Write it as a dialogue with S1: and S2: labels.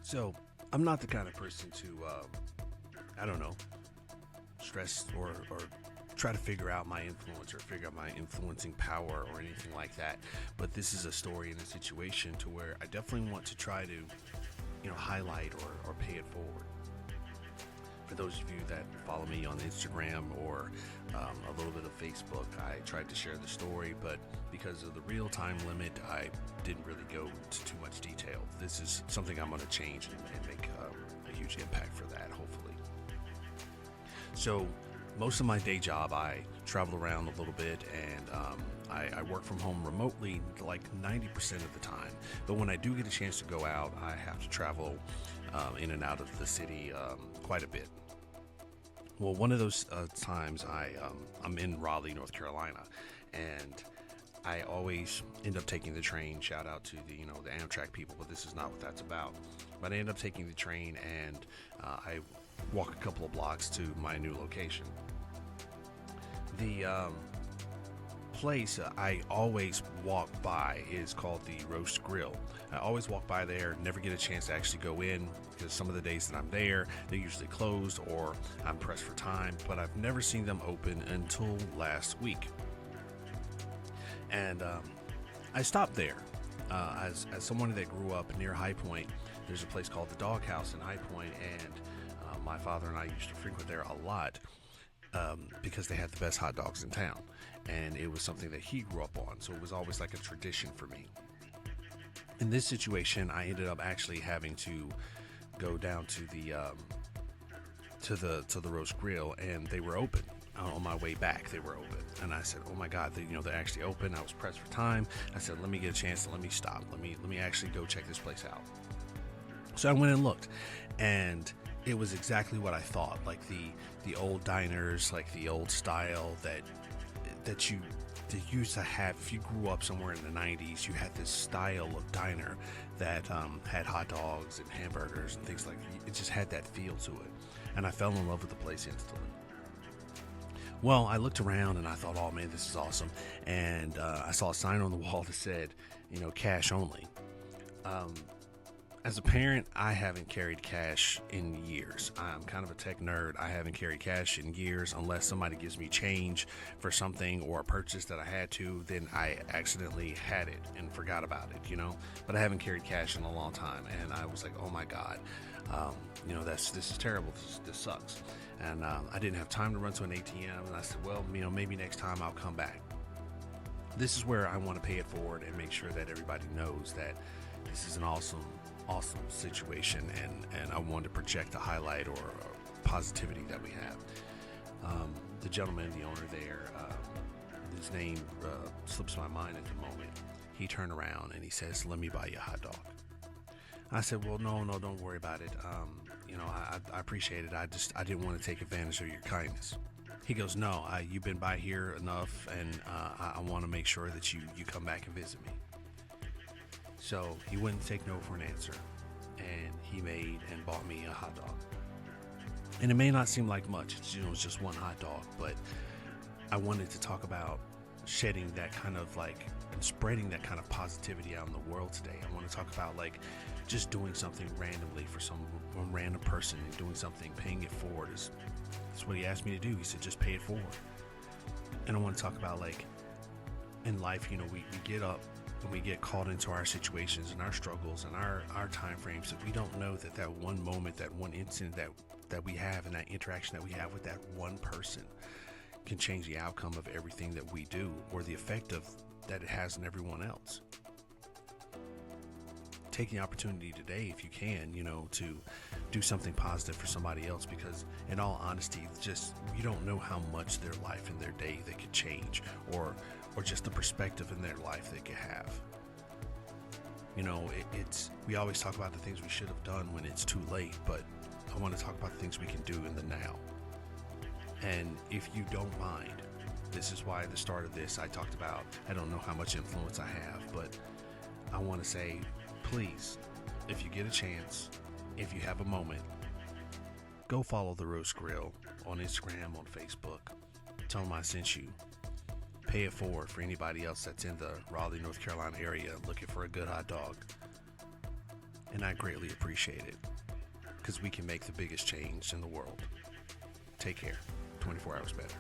S1: So I'm not the kind of person to, I don't know, stress or try to figure out my influence or figure out my influencing power or anything like that. But this is a story and a situation to where I definitely want to try to, highlight or pay it forward. For those of you that follow me on Instagram or a little bit of Facebook, I tried to share the story, but because of the real time limit, I didn't really go into too much detail. This is something I'm going to change and make a huge impact for that, hopefully. So, most of my day job, I travel around a little bit and I work from home remotely like 90% of the time. But when I do get a chance to go out, I have to travel in and out of the city quite a bit. Well, one of those times I'm in Raleigh, North Carolina, and I always end up taking the train. Shout out to the Amtrak people, but this is not what that's about. But I end up taking the train and I walk a couple of blocks to my new location. The place I always walk by is called the Roast Grill. I always walk by there, never get a chance to actually go in because some of the days that I'm there, they're usually closed or I'm pressed for time, but I've never seen them open until last week. And I stopped there. As someone that grew up near High Point, there's a place called the Dog House in High Point, and my father and I used to frequent there a lot because they had the best hot dogs in town. And it was something that he grew up on, so it was always like a tradition for me. In this situation, I ended up actually having to go down to the Roast Grill, and they were open. On my way back, they were open, and I said, "Oh my God, they're actually open." I was pressed for time. I said, "Let me get a chance. Let me stop. Let me actually go check this place out." So I went and looked, and it was exactly what I thought, like the old diners, like the old style that you used to have. If you grew up somewhere in the 90s, you had this style of diner that had hot dogs and hamburgers and things like that. It just had that feel to it, and I fell in love with the place instantly. Well, I looked around and I thought, oh man, this is awesome. And I saw a sign on the wall that said, cash only. As a parent, I haven't carried cash in years. I'm kind of a tech nerd. I haven't carried cash in years unless somebody gives me change for something or a purchase that I had to, then I accidentally had it and forgot about it, But I haven't carried cash in a long time. And I was like, oh my God, this is terrible. This sucks. And I didn't have time to run to an ATM. And I said, well, maybe next time I'll come back. This is where I want to pay it forward and make sure that everybody knows that this is an awesome situation, and I wanted to project a highlight or a positivity that we have. The gentleman, the owner there, his name slips my mind at the moment. He turned around and he says, "Let me buy you a hot dog." I said, "Well, no, don't worry about it. I appreciate it. I didn't want to take advantage of your kindness." He goes, "No, you've been by here enough, and I want to make sure that you come back and visit me." So he wouldn't take no for an answer, and he made and bought me a hot dog. And it may not seem like much, it's just one hot dog, but I wanted to talk about shedding that kind of and spreading that kind of positivity out in the world today. I want to talk about just doing something randomly for one random person and doing something, paying it forward is what he asked me to do. He said, just pay it forward. And I want to talk about in life, we get up and we get caught into our situations and our struggles and our time frames that we don't know that one moment, that one instant that we have and that interaction that we have with that one person can change the outcome of everything that we do or the effect that it has on everyone else. Take the opportunity today, if you can, to do something positive for somebody else, because in all honesty, you don't know how much their life and their day they could change or just the perspective in their life they could have. We always talk about the things we should have done when it's too late, but I want to talk about the things we can do in the now. And if you don't mind, this is why at the start of this I talked about, I don't know how much influence I have, but I want to say, please, if you get a chance, if you have a moment, go follow the Roast Grill on Instagram, on Facebook. Tell them I sent you. Pay it forward for anybody else that's in the Raleigh, North Carolina area looking for a good hot dog. and I greatly appreciate it because we can make the biggest change in the world. Take care. 24 hours better.